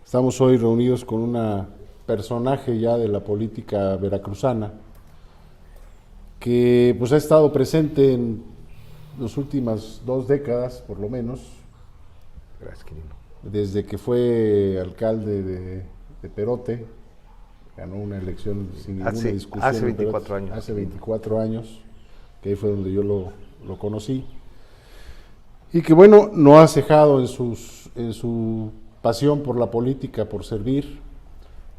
Estamos hoy reunidos con una personaje ya de la política veracruzana que pues ha estado presente en las últimas 2 décadas, por lo menos, Gracias, querido. desde que fue alcalde de Perote, ganó una elección sin ninguna discusión. Hace en Perote, 24 años. Hace 24 años, que ahí fue donde yo lo conocí. Y que bueno, no ha cejado en su pasión por la política, por servir.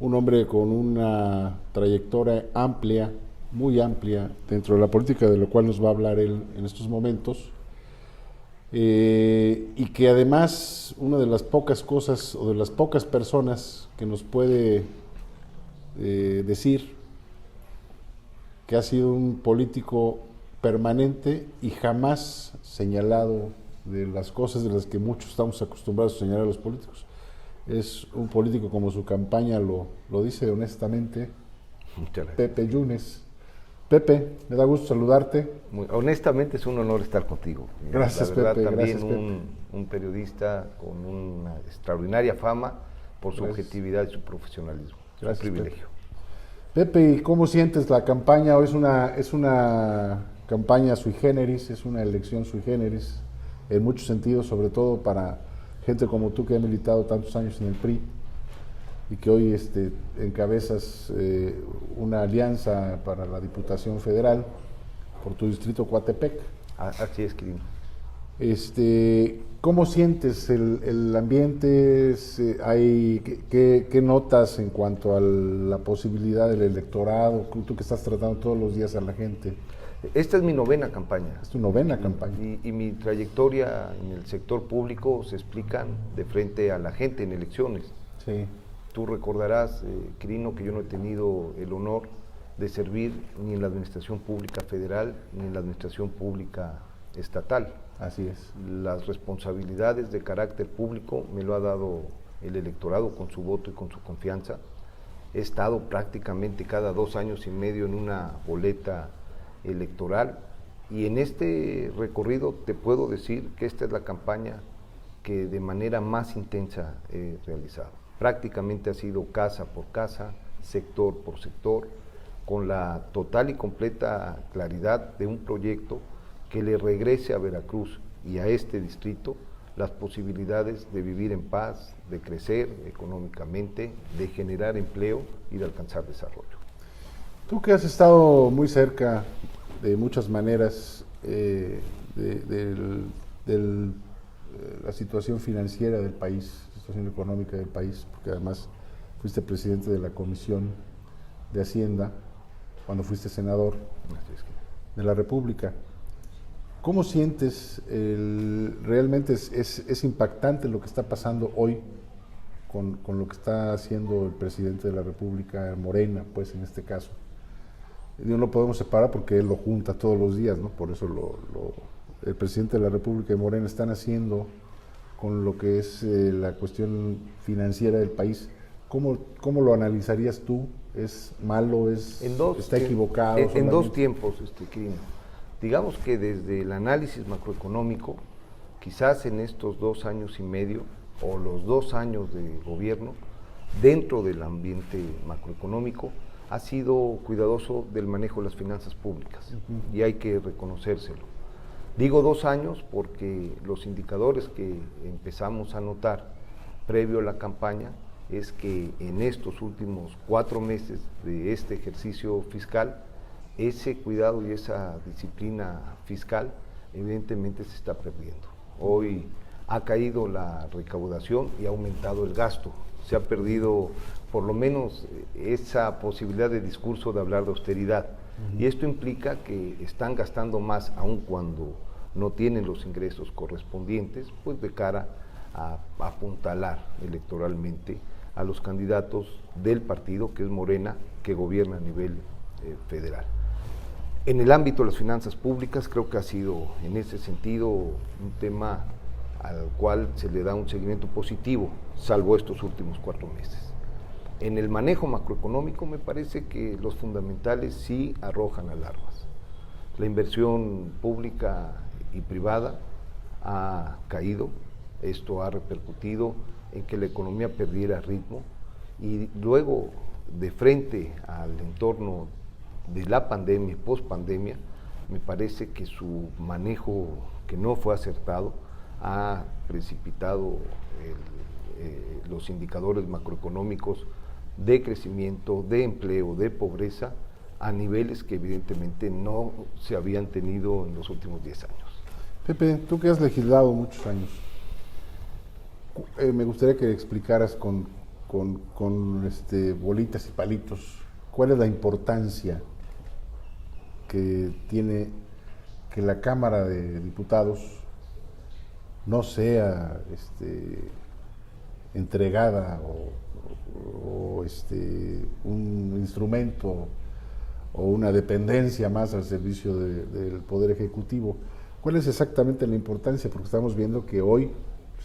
Un hombre con una trayectoria amplia, muy amplia, dentro de la política, de lo cual nos va a hablar él en estos momentos. Y que además, una de las pocas cosas, o de las pocas personas que nos puede decir que ha sido un político permanente y jamás señalado de las cosas de las que muchos estamos acostumbrados a señalar a los políticos. Es un político, como su campaña lo dice honestamente, Muchas gracias. Pepe Yunes. Pepe, me da gusto saludarte. Honestamente es un honor estar contigo. Gracias, La verdad, Pepe. También Gracias, un periodista con una extraordinaria fama por su Gracias. objetividad y su profesionalismo. Gracias, Es un privilegio. Pepe, ¿y cómo sientes la campaña? Hoy es una campaña sui generis, es una elección sui generis, en muchos sentidos, sobre todo para gente como tú que ha militado tantos años en el PRI y que hoy encabezas una alianza para la Diputación Federal por tu distrito Coatepec. Así es, querido. ¿Cómo sientes el ambiente? ¿Qué notas en cuanto a la posibilidad del electorado? Tú que estás tratando todos los días a la gente. Esta es mi 9ª campaña. Es tu 9ª campaña. Y mi trayectoria en el sector público se explican de frente a la gente en elecciones. Sí. Tú recordarás, Quirino, que yo no he tenido el honor de servir ni en la administración pública federal ni en la administración pública estatal. Así es. Las responsabilidades de carácter público me lo ha dado el electorado con su voto y con su confianza. He estado prácticamente cada 2 años y medio en una boleta electoral y en este recorrido te puedo decir que esta es la campaña que de manera más intensa he realizado. Prácticamente ha sido casa por casa, sector por sector, con la total y completa claridad de un proyecto que le regrese a Veracruz y a este distrito las posibilidades de vivir en paz, de crecer económicamente, de generar empleo y de alcanzar desarrollo. Tú que has estado muy cerca de muchas maneras la situación financiera del país, la situación económica del país, porque además fuiste presidente de la Comisión de Hacienda cuando fuiste senador de la República. ¿Cómo sientes? Realmente es impactante lo que está pasando hoy con lo que está haciendo el presidente de la República, Morena, pues en este caso. No lo podemos separar porque él lo junta todos los días, ¿no? Por eso el presidente de la República y Morena están haciendo con lo que es la cuestión financiera del país. ¿Cómo lo analizarías tú? ¿Es malo? ¿Está equivocado? En 2 tiempos, Quirino. Digamos que desde el análisis macroeconómico, quizás en estos 2 años y medio o los 2 años de gobierno, dentro del ambiente macroeconómico, ha sido cuidadoso del manejo de las finanzas públicas y hay que reconocérselo. Digo 2 años porque los indicadores que empezamos a notar previo a la campaña es que en estos últimos 4 meses de este ejercicio fiscal, ese cuidado y esa disciplina fiscal evidentemente se está perdiendo. Hoy ha caído la recaudación y ha aumentado el gasto. Se ha perdido por lo menos esa posibilidad de discurso de hablar de austeridad. Y esto implica que están gastando más aun cuando no tienen los ingresos correspondientes, pues de cara a apuntalar electoralmente a los candidatos del partido que es Morena, que gobierna a nivel federal. En el ámbito de las finanzas públicas creo que ha sido en ese sentido un tema al cual se le da un seguimiento positivo, salvo estos últimos 4 meses. En el manejo macroeconómico me parece que los fundamentales sí arrojan alarmas. La inversión pública y privada ha caído, Esto ha repercutido en que la economía perdiera ritmo y luego, de frente al entorno de la pandemia y pospandemia, me parece que su manejo, que no fue acertado, ha precipitado los indicadores macroeconómicos de crecimiento, de empleo, de pobreza, a niveles que evidentemente no se habían tenido en los últimos 10 años. Pepe, tú que has legislado muchos años, me gustaría que explicaras con bolitas y palitos cuál es la importancia que tiene que la Cámara de Diputados no sea entregada o un instrumento o una dependencia más al servicio del Poder Ejecutivo. ¿Cuál es exactamente la importancia? Porque estamos viendo que hoy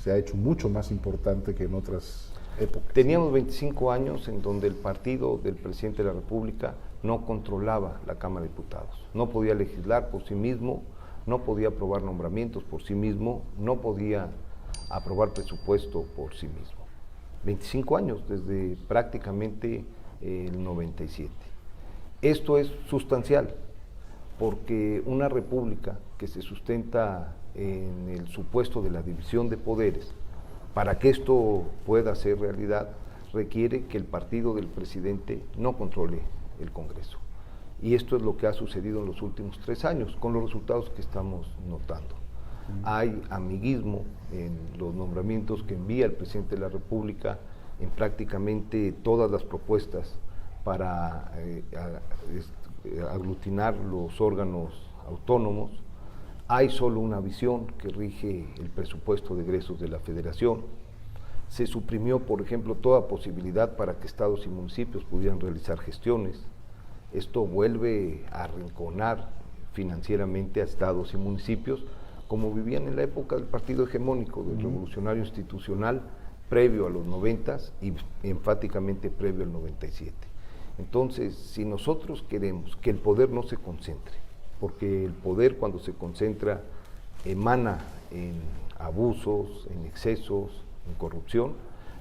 se ha hecho mucho más importante que en otras épocas. Teníamos 25 años en donde el partido del presidente de la República no controlaba la Cámara de Diputados, no podía legislar por sí mismo, no podía aprobar nombramientos por sí mismo, no podía aprobar presupuesto por sí mismo. 25 años, desde prácticamente el 97. Esto es sustancial, porque una república que se sustenta en el supuesto de la división de poderes, para que esto pueda ser realidad, requiere que el partido del presidente no controle el Congreso. Y esto es lo que ha sucedido en los últimos 3 años, con los resultados que estamos notando. Hay amiguismo en los nombramientos que envía el presidente de la República en prácticamente todas las propuestas para aglutinar los órganos autónomos. Hay solo una visión que rige el presupuesto de egresos de la Federación. Se suprimió, por ejemplo, toda posibilidad para que estados y municipios pudieran realizar gestiones. Esto vuelve a arrinconar financieramente a estados y municipios, como vivían en la época del partido hegemónico, del revolucionario institucional, previo a los 90s y enfáticamente previo al 97. Entonces, si nosotros queremos que el poder no se concentre, porque el poder cuando se concentra emana en abusos, en excesos, en corrupción,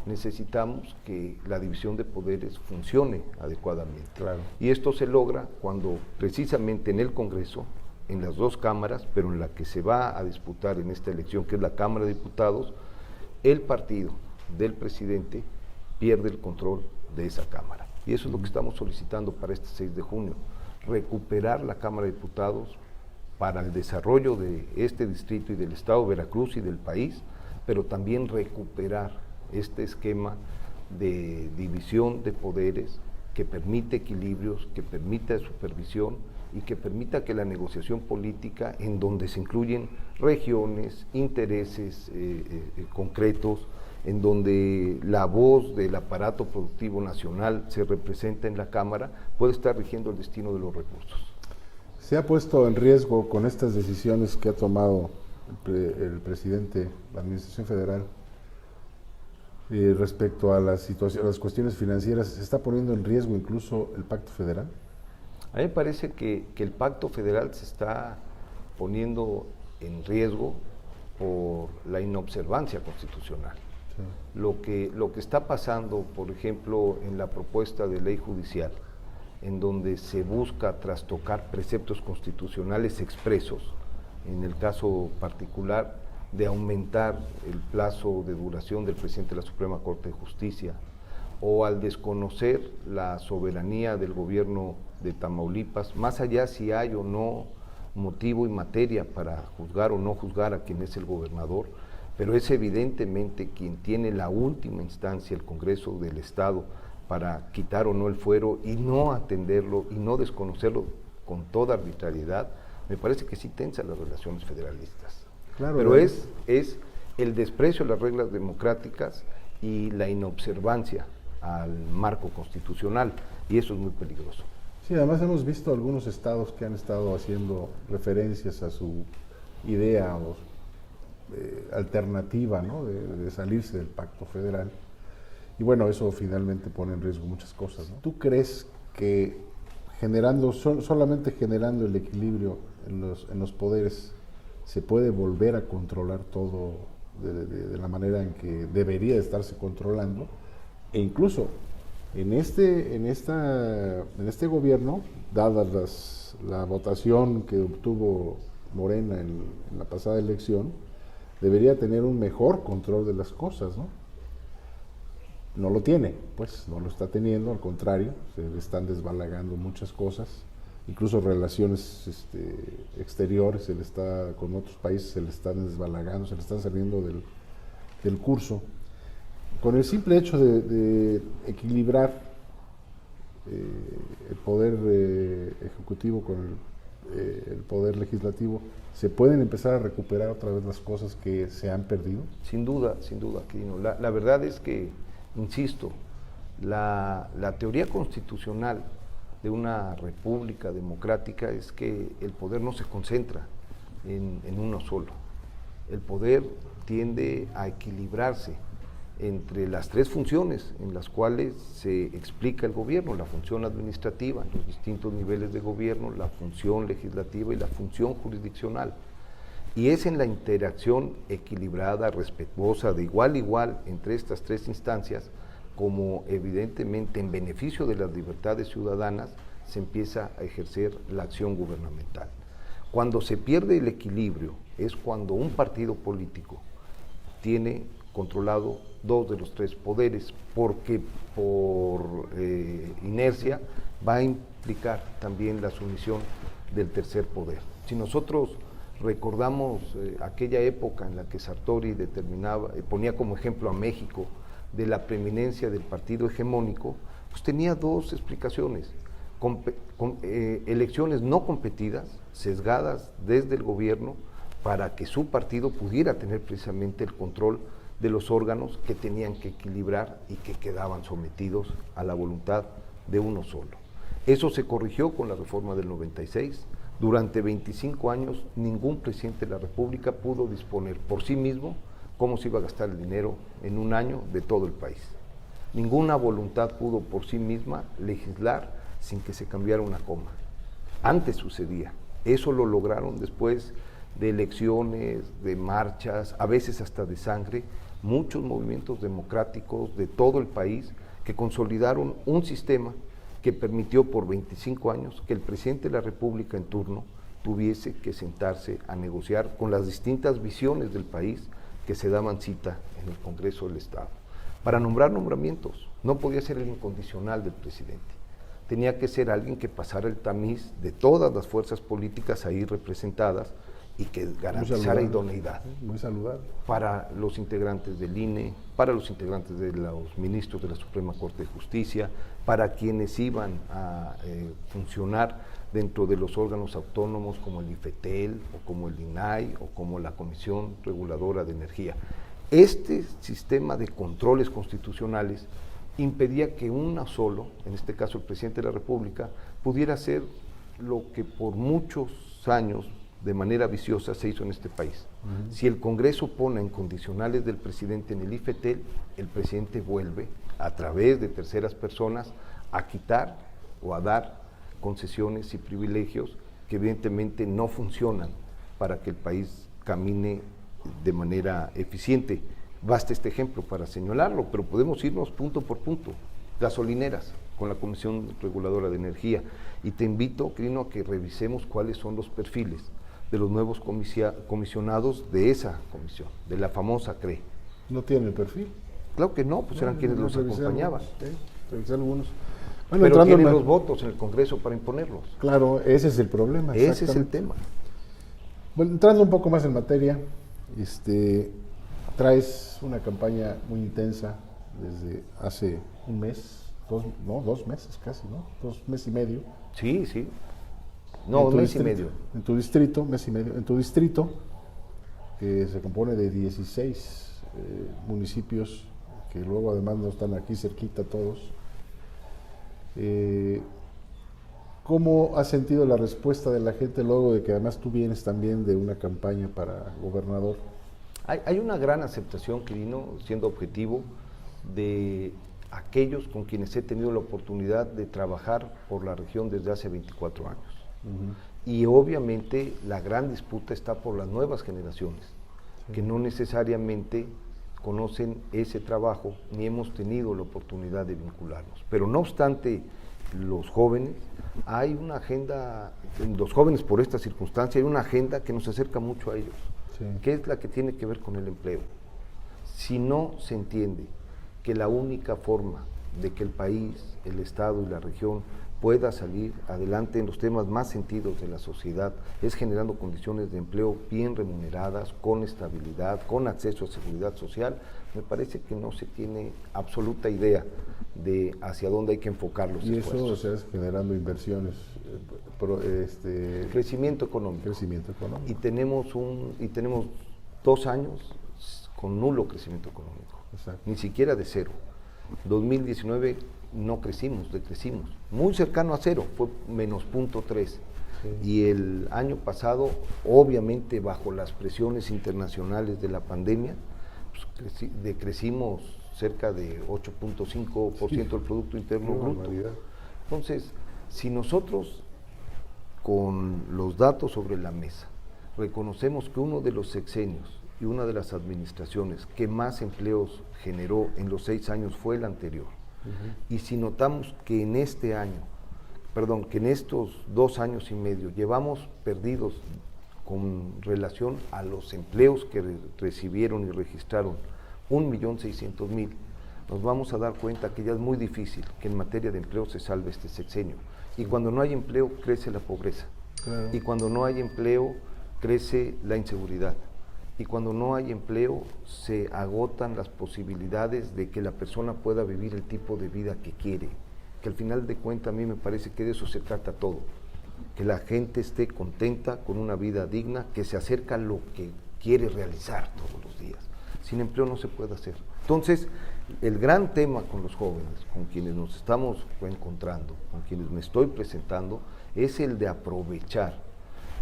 necesitamos que la división de poderes funcione adecuadamente. Claro. Y esto se logra cuando precisamente en el Congreso, en las 2 cámaras, pero en la que se va a disputar en esta elección, que es la Cámara de Diputados, el partido del presidente pierde el control de esa Cámara. Y eso es lo que estamos solicitando para este 6 de junio, recuperar la Cámara de Diputados para el desarrollo de este distrito y del estado de Veracruz y del país, pero también recuperar este esquema de división de poderes que permite equilibrios, que permita supervisión y que permita que la negociación política, en donde se incluyen regiones, intereses concretos, en donde la voz del aparato productivo nacional se representa en la Cámara, puede estar rigiendo el destino de los recursos. ¿Se ha puesto en riesgo con estas decisiones que ha tomado el presidente, la Administración Federal, respecto a la situación, a las cuestiones financieras, se está poniendo en riesgo incluso el Pacto Federal? A mí me parece que el Pacto Federal se está poniendo en riesgo por la inobservancia constitucional. Sí. Lo que está pasando, por ejemplo, en la propuesta de ley judicial, en donde se busca trastocar preceptos constitucionales expresos, en el caso particular de aumentar el plazo de duración del presidente de la Suprema Corte de Justicia, o al desconocer la soberanía del gobierno de Tamaulipas, más allá si hay o no motivo y materia para juzgar o no juzgar a quien es el gobernador, pero es evidentemente quien tiene la última instancia, el Congreso del Estado, para quitar o no el fuero y no atenderlo y no desconocerlo con toda arbitrariedad. Me parece que sí tensa las relaciones federalistas. Claro, pero es el desprecio a las reglas democráticas y la inobservancia al marco constitucional, y eso es muy peligroso. Sí, además hemos visto algunos estados que han estado haciendo referencias a su idea o alternativa, ¿no?, de salirse del Pacto Federal, y bueno, eso finalmente pone en riesgo muchas cosas, ¿no? ¿Tú crees que solamente generando el equilibrio en los poderes se puede volver a controlar todo de la manera en que debería estarse controlando, e incluso en este gobierno, dada la votación que obtuvo Morena en la pasada elección, debería tener un mejor control de las cosas, ¿no? No lo tiene, pues no lo está teniendo, al contrario, se le están desbalagando muchas cosas, incluso relaciones exteriores, con otros países se le están desbalagando, se le están saliendo del curso. Con el simple hecho de equilibrar el poder ejecutivo con el poder legislativo, ¿se pueden empezar a recuperar otra vez las cosas que se han perdido? Sin duda, Quirino. La verdad es que, insisto, la teoría constitucional de una república democrática es que el poder no se concentra en uno solo. El poder tiende a equilibrarse entre las tres funciones en las cuales se explica el gobierno: la función administrativa, los distintos niveles de gobierno, la función legislativa y la función jurisdiccional. Y es en la interacción equilibrada, respetuosa, de igual a igual entre estas tres instancias, como evidentemente en beneficio de las libertades ciudadanas se empieza a ejercer la acción gubernamental. Cuando se pierde el equilibrio es cuando un partido político tiene controlado dos de los tres poderes, porque por inercia va a implicar también la sumisión del tercer poder. Si nosotros recordamos aquella época en la que Sartori ponía como ejemplo a México de la preeminencia del partido hegemónico, pues tenía dos explicaciones: elecciones no competidas, sesgadas desde el gobierno, para que su partido pudiera tener precisamente el control de los órganos que tenían que equilibrar y que quedaban sometidos a la voluntad de uno solo. Eso se corrigió con la reforma del 96. Durante 25 años ningún presidente de la República pudo disponer por sí mismo cómo se iba a gastar el dinero en un año de todo el país. Ninguna voluntad pudo por sí misma legislar sin que se cambiara una coma. Antes sucedía. Eso lo lograron después de elecciones, de marchas, a veces hasta de sangre, muchos movimientos democráticos de todo el país que consolidaron un sistema que permitió por 25 años que el presidente de la República en turno tuviese que sentarse a negociar con las distintas visiones del país que se daban cita en el Congreso del Estado. Para nombrar nombramientos, no podía ser el incondicional del presidente. Tenía que ser alguien que pasara el tamiz de todas las fuerzas políticas ahí representadas y que garantizara idoneidad. Muy saludable. Para los integrantes del INE, para los integrantes de los ministros de la Suprema Corte de Justicia, para quienes iban a funcionar dentro de los órganos autónomos como el IFETEL, o como el INAI, o como la Comisión Reguladora de Energía. Este sistema de controles constitucionales impedía que uno solo, en este caso el presidente de la República, pudiera hacer lo que por muchos años de manera viciosa se hizo en este país. Si el Congreso pone en condicionales del presidente en el IFETEL, el presidente vuelve, a través de terceras personas, a quitar o a dar concesiones y privilegios que evidentemente no funcionan para que el país camine de manera eficiente. Basta este ejemplo para señalarlo, pero podemos irnos punto por punto. Gasolineras, con la Comisión Reguladora de Energía. Y te invito, Quirino, a que revisemos cuáles son los perfiles de los nuevos comisionados de esa comisión, de la famosa CRE. ¿No tienen el perfil? Claro que no, pues eran quienes los acompañaban. Revisé algunos. Bueno, pero tienen los votos en el Congreso para imponerlos. Claro, ese es el problema. Ese es el tema. Bueno, entrando un poco más en materia, traes una campaña muy intensa desde hace un mes, 2 meses casi, ¿no? 2 meses y medio. Sí, sí. No, un mes y medio. En tu distrito, mes y medio. En tu distrito, que se compone de 16 municipios, que luego además no están aquí cerquita todos. ¿Cómo has sentido la respuesta de la gente luego de que además tú vienes también de una campaña para gobernador? Hay una gran aceptación, Quirino, siendo objetivo, de aquellos con quienes he tenido la oportunidad de trabajar por la región desde hace 24 años. Y obviamente la gran disputa está por las nuevas generaciones, que no necesariamente conocen ese trabajo ni hemos tenido la oportunidad de vincularnos. Pero no obstante, los jóvenes, hay una agenda, los jóvenes por esta circunstancia, hay una agenda que nos acerca mucho a ellos, que es la que tiene que ver con el empleo. Si no se entiende que la única forma de que el país, el Estado y la región pueda salir adelante en los temas más sentidos de la sociedad es generando condiciones de empleo bien remuneradas, con estabilidad, con acceso a seguridad social, me parece que no se tiene absoluta idea de hacia dónde hay que enfocar los esfuerzos. Y eso se hace generando inversiones, crecimiento económico. Crecimiento económico. Y tenemos 2 años con nulo crecimiento económico. Exacto. Ni siquiera de cero. 2019 no crecimos, decrecimos, muy cercano a cero, fue menos 0.3. Sí. Y el año pasado, obviamente bajo las presiones internacionales de la pandemia, pues decrecimos cerca de 8.5% del Producto Interno Bruto. Entonces, si nosotros con los datos sobre la mesa reconocemos que uno de los sexenios y una de las administraciones que más empleos generó en los 6 años fue el anterior, y si notamos que en que en estos 2 años y medio llevamos perdidos con relación a los empleos que recibieron y registraron 1.600.000, nos vamos a dar cuenta que ya es muy difícil que en materia de empleo se salve este sexenio. Y cuando no hay empleo, crece la pobreza. Claro. Y cuando no hay empleo, crece la inseguridad. Y cuando no hay empleo, se agotan las posibilidades de que la persona pueda vivir el tipo de vida que quiere. Que al final de cuentas a mí me parece que de eso se trata todo. Que la gente esté contenta con una vida digna, que se acerca a lo que quiere realizar todos los días. Sin empleo no se puede hacer. Entonces, el gran tema con los jóvenes, con quienes nos estamos encontrando, con quienes me estoy presentando, es el de aprovechar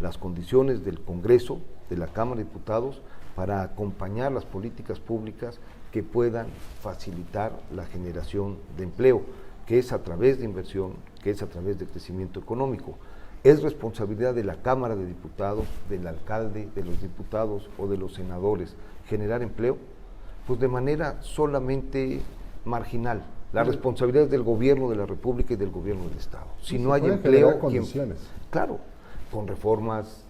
las condiciones del Congreso, de la Cámara de Diputados, para acompañar las políticas públicas que puedan facilitar la generación de empleo, que es a través de inversión, que es a través de crecimiento económico. Es responsabilidad de la Cámara de Diputados, del alcalde, de los diputados o de los senadores generar empleo, pues de manera solamente marginal. La responsabilidad es del gobierno de la República y del gobierno del Estado. Si no hay empleo, condiciones. Claro, con reformas,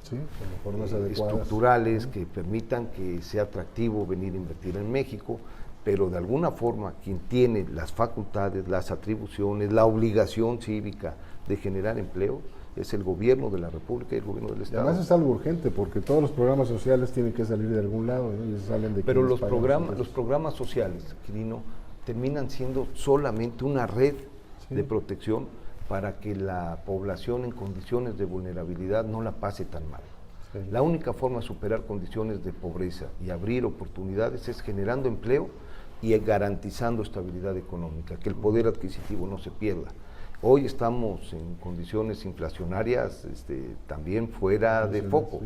estructurales que permitan que sea atractivo venir a invertir en México, pero de alguna forma quien tiene las facultades, las atribuciones, la obligación cívica de generar empleo es el gobierno de la República y el gobierno del Estado. Y además es algo urgente porque todos los programas sociales tienen que salir de algún lado, ¿no? Y salen de pero los programas sociales, Quirino, terminan siendo solamente una red de protección para que la población en condiciones de vulnerabilidad no la pase tan mal. Sí. La única forma de superar condiciones de pobreza y abrir oportunidades es generando empleo y garantizando estabilidad económica, que el poder adquisitivo no se pierda. Hoy estamos en condiciones inflacionarias también fuera de foco.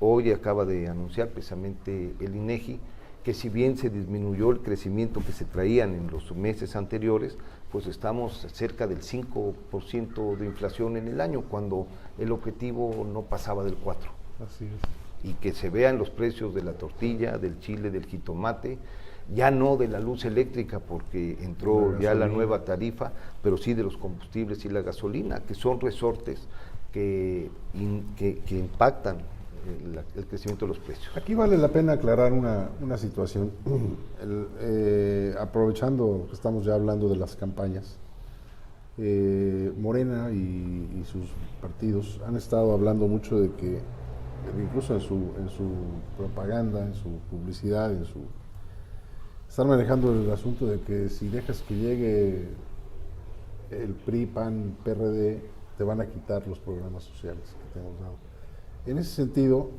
Hoy acaba de anunciar precisamente el INEGI que si bien se disminuyó el crecimiento que se traían en los meses anteriores, pues estamos cerca del 5% de inflación en el año, cuando el objetivo no pasaba del 4%. Así es. Y que se vean los precios de la tortilla, del chile, del jitomate, ya no de la luz eléctrica porque entró ya la nueva tarifa, pero sí de los combustibles y la gasolina, que son resortes que impactan el crecimiento de los precios. Aquí vale la pena aclarar una situación, aprovechando que estamos ya hablando de las campañas. Morena y sus partidos han estado hablando mucho de que, incluso en su propaganda, en su publicidad, están manejando el asunto de que si dejas que llegue el PRI, PAN, PRD, te van a quitar los programas sociales que te hemos dado. En ese sentido,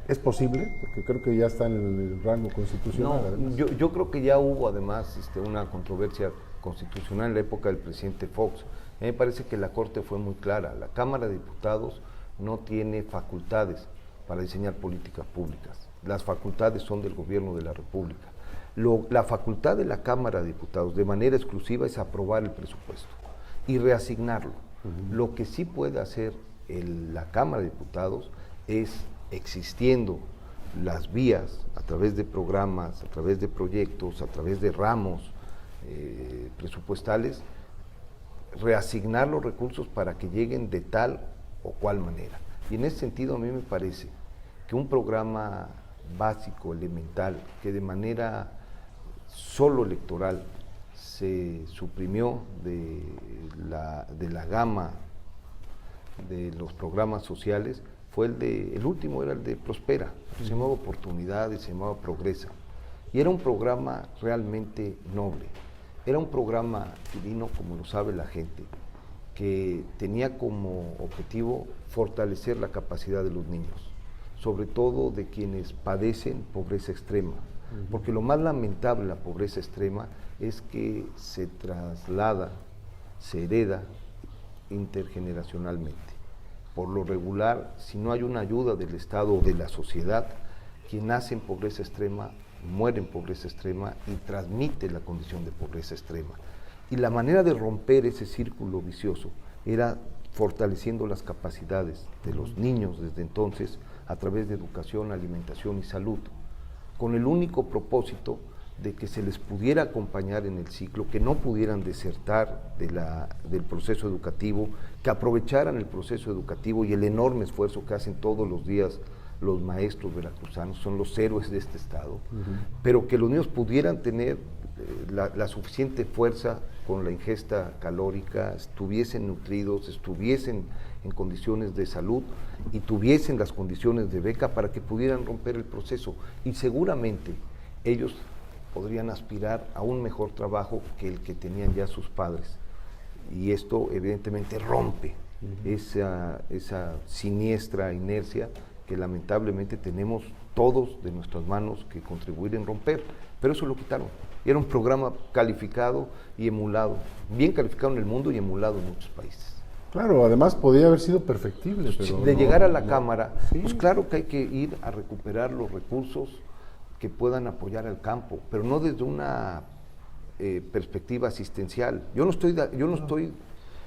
¿es posible? Porque creo que ya está en el rango constitucional. No, yo creo que ya hubo además una controversia constitucional en la época del presidente Fox. A mí me parece que la Corte fue muy clara. La Cámara de Diputados no tiene facultades para diseñar políticas públicas. Las facultades son del gobierno de la República. La facultad de la Cámara de Diputados de manera exclusiva es aprobar el presupuesto y reasignarlo. Lo que sí puede hacer la Cámara de Diputados es, existiendo las vías, a través de programas, a través de proyectos, a través de ramos presupuestales, reasignar los recursos para que lleguen de tal o cual manera. Y en ese sentido a mí me parece que un programa básico, elemental, que de manera solo electoral se suprimió de la gama de los programas sociales, fue el último era el de Prospera, se llamaba Oportunidades, se llamaba Progresa, y era un programa realmente noble, era un programa divino, como lo sabe la gente, que tenía como objetivo fortalecer la capacidad de los niños, sobre todo de quienes padecen pobreza extrema, porque lo más lamentable de la pobreza extrema es que se traslada, se hereda intergeneracionalmente. Por lo regular, si no hay una ayuda del Estado o de la sociedad, quien nace en pobreza extrema muere en pobreza extrema y transmite la condición de pobreza extrema. Y la manera de romper ese círculo vicioso era fortaleciendo las capacidades de los niños desde entonces a través de educación, alimentación y salud, con el único propósito de que se les pudiera acompañar en el ciclo, que no pudieran desertar del proceso educativo, que aprovecharan el proceso educativo y el enorme esfuerzo que hacen todos los días los maestros veracruzanos, son los héroes de este estado, pero que los niños pudieran tener la suficiente fuerza con la ingesta calórica, estuviesen nutridos, estuviesen en condiciones de salud y tuviesen las condiciones de beca para que pudieran romper el proceso. Y seguramente ellos podrían aspirar a un mejor trabajo que el que tenían ya sus padres. Y esto evidentemente rompe esa siniestra inercia que lamentablemente tenemos todos de nuestras manos que contribuir en romper, pero eso lo quitaron. Era un programa calificado y emulado, bien calificado en el mundo y emulado en muchos países. Claro, además podía haber sido perfectible, pero de llegar a la Cámara, sí, pues claro que hay que ir a recuperar los recursos que puedan apoyar al campo, pero no desde una perspectiva asistencial. Yo no estoy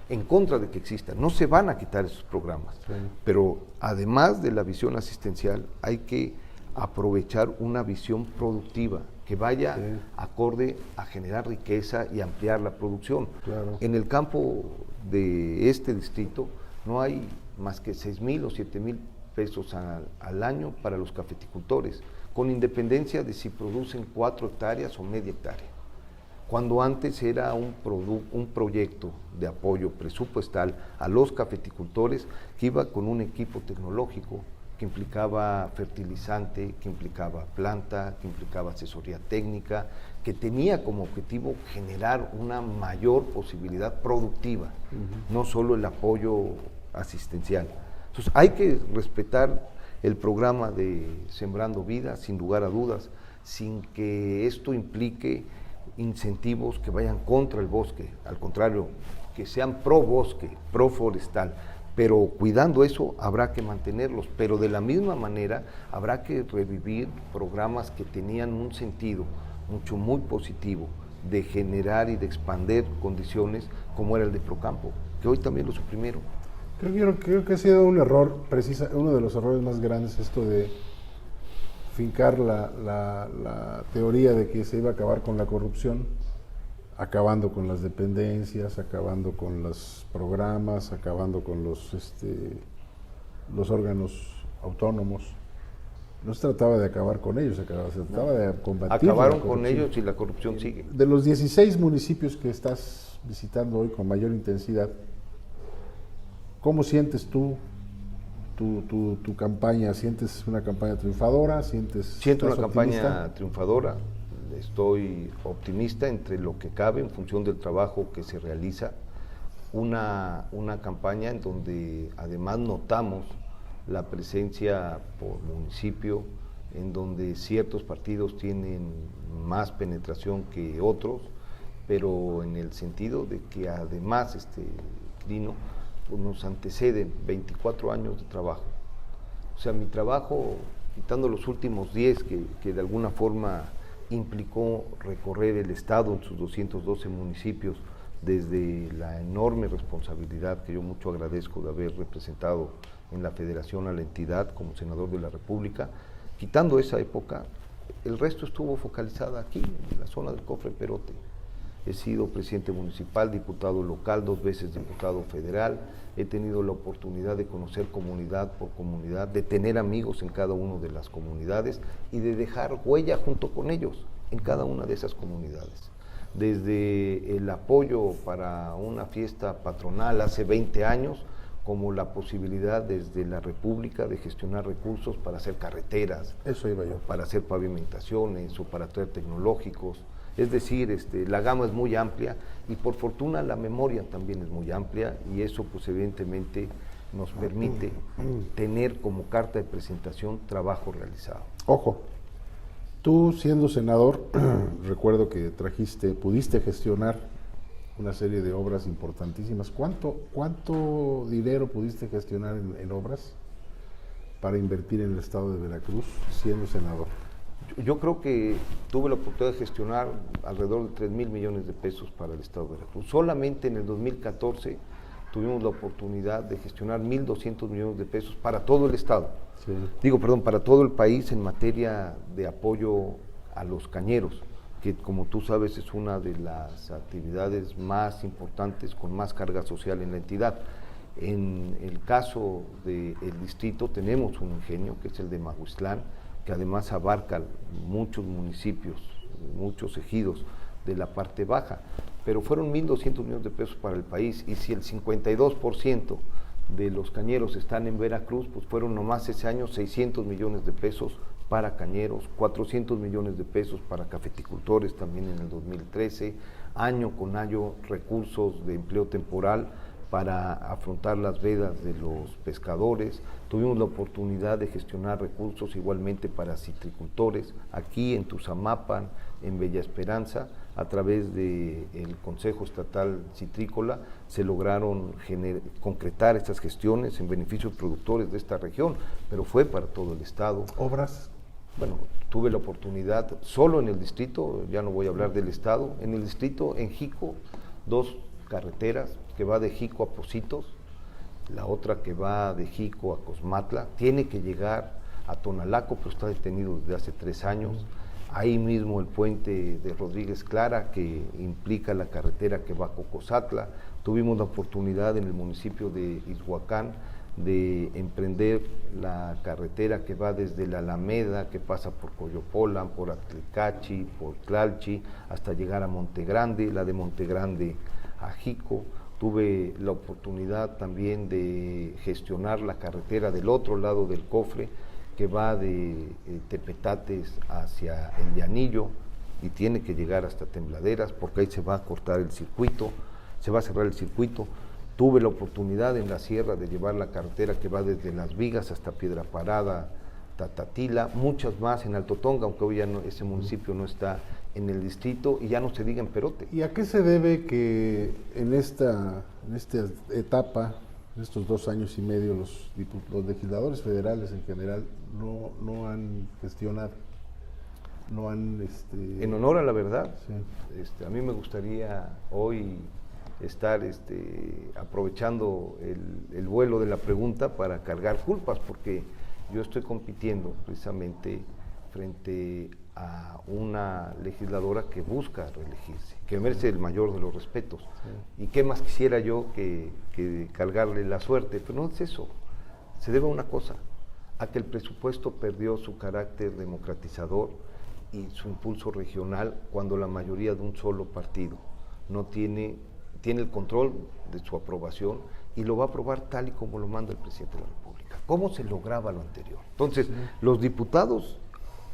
en contra de que existan, no se van a quitar esos programas, sí, pero además de la visión asistencial hay que aprovechar una visión productiva que vaya, sí, acorde a generar riqueza y ampliar la producción. Claro. En el campo de este distrito no hay más que 6,000 o 7,000 pesos al año para los cafeticultores, con independencia de si producen 4 hectáreas o media hectárea. Cuando antes era un proyecto de apoyo presupuestal a los cafeticultores que iba con un equipo tecnológico, que implicaba fertilizante, que implicaba planta, que implicaba asesoría técnica, que tenía como objetivo generar una mayor posibilidad productiva, no solo el apoyo asistencial. Entonces hay que respetar el programa de Sembrando Vida, sin lugar a dudas, sin que esto implique incentivos que vayan contra el bosque, al contrario, que sean pro bosque, pro forestal, pero cuidando eso habrá que mantenerlos, pero de la misma manera habrá que revivir programas que tenían un sentido muy positivo de generar y de expandir condiciones como era el de Procampo, que hoy también lo suprimieron. Creo que ha sido un error, uno de los errores más grandes esto de fincar la teoría de que se iba a acabar con la corrupción, acabando con las dependencias, acabando con los programas, acabando con los órganos autónomos. No se trataba de acabar con ellos, se trataba de combatir. Acabaron con ellos y la corrupción sigue. De los 16 municipios que estás visitando hoy con mayor intensidad, ¿cómo sientes tú tu campaña? ¿Sientes una campaña triunfadora? Siento una campaña triunfadora. Estoy optimista entre lo que cabe en función del trabajo que se realiza. Una campaña en donde además notamos la presencia por municipio, en donde ciertos partidos tienen más penetración que otros, pero en el sentido de que además, Crino, pues nos anteceden 24 años de trabajo. O sea, mi trabajo, quitando los últimos 10 que de alguna forma implicó recorrer el estado en sus 212 municipios, desde la enorme responsabilidad que yo mucho agradezco de haber representado en la federación a la entidad como senador de la República, Quitando esa época, el resto estuvo focalizada aquí, en la zona del Cofre Perote. He sido presidente municipal, diputado local, 2 veces diputado federal. He tenido la oportunidad de conocer comunidad por comunidad, de tener amigos en cada una de las comunidades y de dejar huella junto con ellos en cada una de esas comunidades. Desde el apoyo para una fiesta patronal hace 20 años, como la posibilidad desde la República de gestionar recursos para hacer carreteras, Eso iba yo. para hacer pavimentaciones o para traer tecnológicos. Es decir, la gama es muy amplia y por fortuna la memoria también es muy amplia y eso pues evidentemente nos permite tener como carta de presentación trabajo realizado. Ojo, tú siendo senador, recuerdo que pudiste gestionar una serie de obras importantísimas. ¿Cuánto dinero pudiste gestionar en obras para invertir en el estado de Veracruz siendo senador? Yo creo que tuve la oportunidad de gestionar alrededor de 3,000 millones de pesos para el estado de Veracruz. Solamente en el 2014 tuvimos la oportunidad de gestionar 1,200 millones de pesos para todo el estado. Sí. Para todo el país en materia de apoyo a los cañeros, que como tú sabes es una de las actividades más importantes con más carga social en la entidad. En el caso del distrito tenemos un ingenio que es el de Mahuislán, que además abarca muchos municipios, muchos ejidos de la parte baja, pero fueron 1,200 millones de pesos para el país y si el 52% de los cañeros están en Veracruz, pues fueron nomás ese año 600 millones de pesos para cañeros, 400 millones de pesos para cafeticultores también en el 2013, año con año recursos de empleo temporal para afrontar las vedas de los pescadores. Tuvimos la oportunidad de gestionar recursos igualmente para citricultores, aquí en Tuzamapan, en Bella Esperanza, a través del Consejo Estatal Citrícola, se lograron concretar estas gestiones en beneficio de productores de esta región, pero fue para todo el estado. ¿Obras? Bueno, tuve la oportunidad, solo en el distrito, ya no voy a hablar del estado, en el distrito, en Jico, 2 carreteras, que va de Jico a Pocitos, la otra que va de Jico a Cosmatla, tiene que llegar a Tonalaco, pero está detenido desde hace 3 años. Ahí mismo el puente de Rodríguez Clara, que implica la carretera que va a Cocosatla. Tuvimos la oportunidad en el municipio de Izhuacán de emprender la carretera que va desde la Alameda, que pasa por Coyopolan, por Atlicachi, por Tlalchi, hasta llegar a Montegrande, la de Montegrande a Jico. Tuve la oportunidad también de gestionar la carretera del otro lado del Cofre, que va de Tepetates hacia el Llanillo y tiene que llegar hasta Tembladeras, porque ahí se va a cortar el circuito, se va a cerrar el circuito. Tuve la oportunidad en la sierra de llevar la carretera que va desde Las Vigas hasta Piedra Parada, Tatatila, muchas más en Alto Tonga, aunque hoy ya ese municipio no está en el distrito y ya no se diga en Perote. ¿Y a qué se debe que en esta etapa, en estos 2 años y medio, los legisladores federales en general no han gestionado, no han... En honor a la verdad, Sí. A mí me gustaría hoy estar aprovechando el vuelo de la pregunta para cargar culpas, porque yo estoy compitiendo precisamente frente a una legisladora que busca reelegirse, que merece el mayor de los respetos. Sí. Y qué más quisiera yo que cargarle la suerte, pero no es eso. Se debe a una cosa, a que el presupuesto perdió su carácter democratizador y su impulso regional cuando la mayoría de un solo partido no tiene el control de su aprobación y lo va a aprobar tal y como lo manda el presidente de la República. ¿Cómo se lograba lo anterior? Entonces, los diputados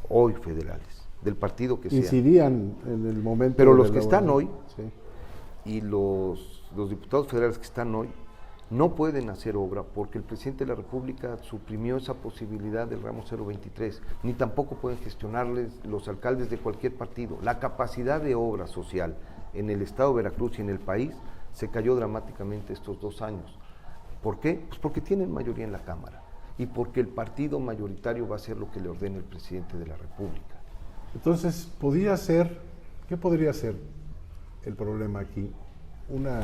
hoy federales, del partido que sea, incidían en el momento... Pero los que están hoy, sí, y los diputados federales que están hoy, no pueden hacer obra porque el presidente de la República suprimió esa posibilidad del ramo 023, ni tampoco pueden gestionarles los alcaldes de cualquier partido. La capacidad de obra social en el estado de Veracruz y en el país se cayó dramáticamente estos 2 años. ¿Por qué? Pues porque tienen mayoría en la Cámara y porque el partido mayoritario va a hacer lo que le ordene el presidente de la República. Entonces, ¿qué podría ser el problema aquí? Una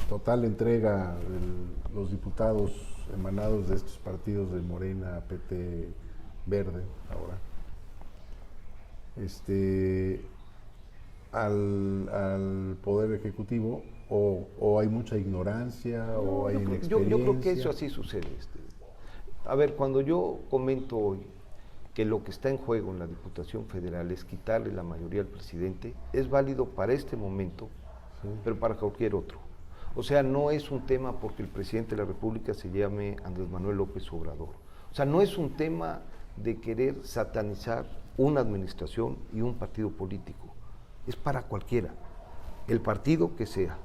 total entrega de los diputados emanados de estos partidos de Morena, PT, Verde, ahora, al Poder Ejecutivo, o hay mucha ignorancia, o hay inexperiencia? Yo creo que eso así sucede. A ver, cuando yo comento hoy que lo que está en juego en la Diputación Federal es quitarle la mayoría al presidente, es válido para este momento, sí, pero para cualquier otro. O sea, no es un tema porque el presidente de la República se llame Andrés Manuel López Obrador. O sea, no es un tema de querer satanizar una administración y un partido político. Es para cualquiera. El partido que sea,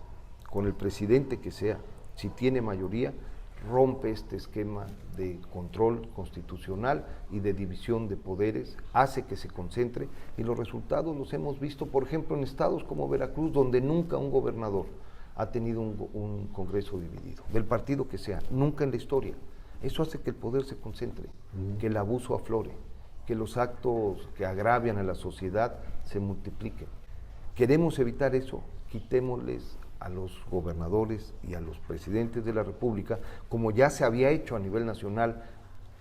con el presidente que sea, si tiene mayoría, rompe este esquema de control constitucional y de división de poderes, hace que se concentre, y los resultados los hemos visto, por ejemplo, en estados como Veracruz, donde nunca un gobernador ha tenido un Congreso dividido, del partido que sea, nunca en la historia. Eso hace que el poder se concentre, que el abuso aflore, que los actos que agravian a la sociedad se multipliquen. Queremos evitar eso, quitémosles a los gobernadores y a los presidentes de la República, como ya se había hecho a nivel nacional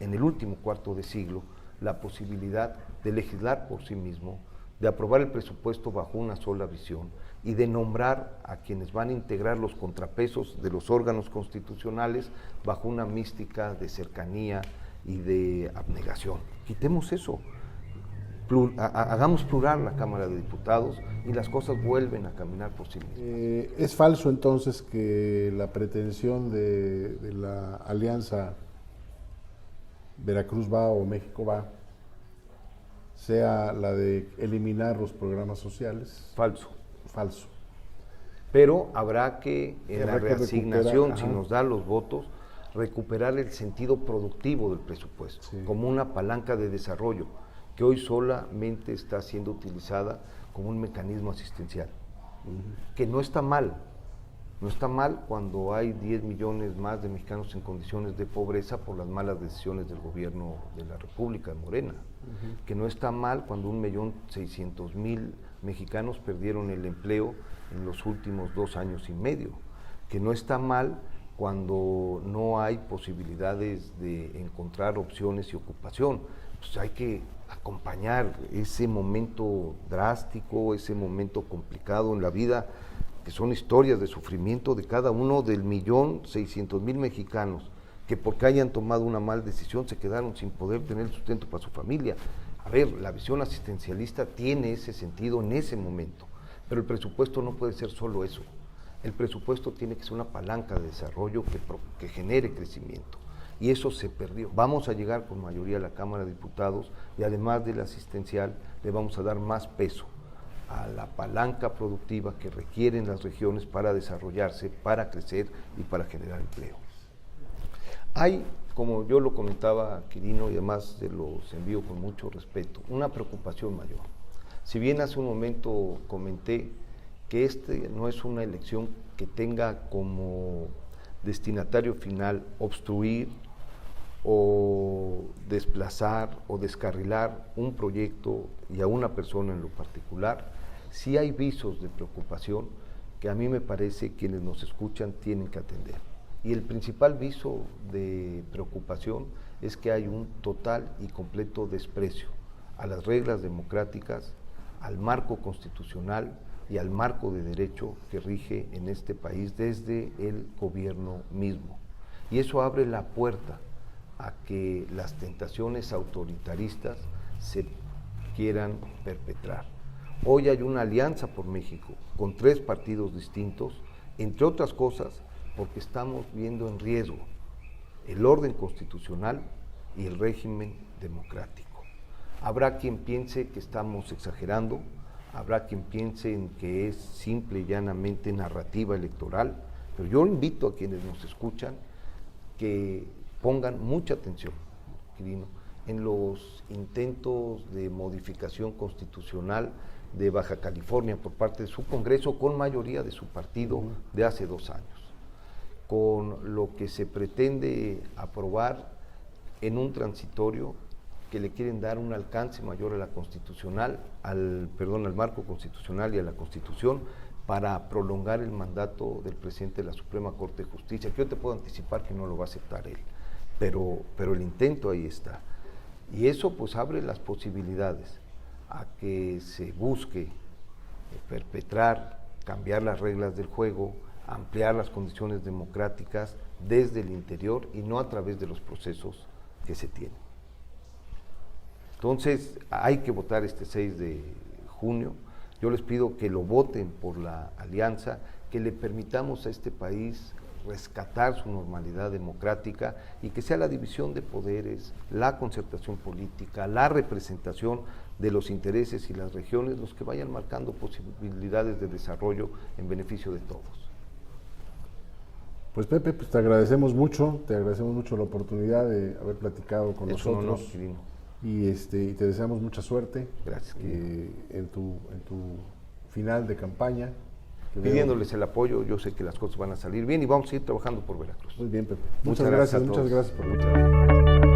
en el último cuarto de siglo, la posibilidad de legislar por sí mismo, de aprobar el presupuesto bajo una sola visión y de nombrar a quienes van a integrar los contrapesos de los órganos constitucionales bajo una mística de cercanía y de abnegación. Quitemos eso. Hagamos plural la Cámara de Diputados y las cosas vuelven a caminar por sí mismas. ¿Es falso entonces que la pretensión de la alianza Veracruz va o México va sea la de eliminar los programas sociales? Falso. Falso. Pero habrá que, en la reasignación, si ajá, nos dan los votos, recuperar el sentido productivo del presupuesto, sí, como una palanca de desarrollo, que hoy solamente está siendo utilizada como un mecanismo asistencial, que no está mal. No está mal cuando hay 10 millones más de mexicanos en condiciones de pobreza por las malas decisiones del gobierno de la República, de Morena, que no está mal cuando 1.600.000 mexicanos perdieron el empleo en los últimos 2 años y medio, que no está mal cuando no hay posibilidades de encontrar opciones y ocupación. Pues hay que acompañar ese momento drástico, ese momento complicado en la vida, que son historias de sufrimiento de cada uno del 1.600.000 mexicanos que porque hayan tomado una mala decisión se quedaron sin poder tener el sustento para su familia. A ver, la visión asistencialista tiene ese sentido en ese momento, pero el presupuesto no puede ser solo eso. El presupuesto tiene que ser una palanca de desarrollo que genere crecimiento. Y eso se perdió. Vamos a llegar con mayoría a la Cámara de Diputados y además del asistencial le vamos a dar más peso a la palanca productiva que requieren las regiones para desarrollarse, para crecer y para generar empleo. Hay, como yo lo comentaba, Quirino, y además se los envío con mucho respeto, una preocupación mayor. Si bien hace un momento comenté que no es una elección que tenga como destinatario final obstruir o desplazar o descarrilar un proyecto y a una persona en lo particular, sí hay visos de preocupación que a mí me parece quienes nos escuchan tienen que atender. Y el principal viso de preocupación es que hay un total y completo desprecio a las reglas democráticas, al marco constitucional y al marco de derecho que rige en este país desde el gobierno mismo. Y eso abre la puerta a que las tentaciones autoritaristas se quieran perpetrar. Hoy hay una alianza por México con 3 partidos distintos, entre otras cosas porque estamos viendo en riesgo el orden constitucional y el régimen democrático. Habrá quien piense que estamos exagerando, habrá quien piense en que es simple y llanamente narrativa electoral, pero yo invito a quienes nos escuchan que pongan mucha atención, Quirino, en los intentos de modificación constitucional de Baja California por parte de su Congreso con mayoría de su partido de hace 2 años, con lo que se pretende aprobar en un transitorio que le quieren dar un alcance mayor a la constitucional, al marco constitucional y a la Constitución para prolongar el mandato del presidente de la Suprema Corte de Justicia, que yo te puedo anticipar que no lo va a aceptar él. pero el intento ahí está. Y eso pues abre las posibilidades a que se busque perpetrar, cambiar las reglas del juego, ampliar las condiciones democráticas desde el interior y no a través de los procesos que se tienen. Entonces hay que votar este 6 de junio. Yo les pido que lo voten por la alianza, que le permitamos a este país rescatar su normalidad democrática y que sea la división de poderes, la concertación política, la representación de los intereses y las regiones los que vayan marcando posibilidades de desarrollo en beneficio de todos. Pues Pepe, pues te agradecemos mucho la oportunidad de haber platicado con nosotros. Y te deseamos mucha suerte. Gracias. En tu final de campaña. Pidiéndoles el apoyo, yo sé que las cosas van a salir bien y vamos a ir trabajando por Veracruz. Muy bien, Pepe. Muchas gracias por muchas gracias.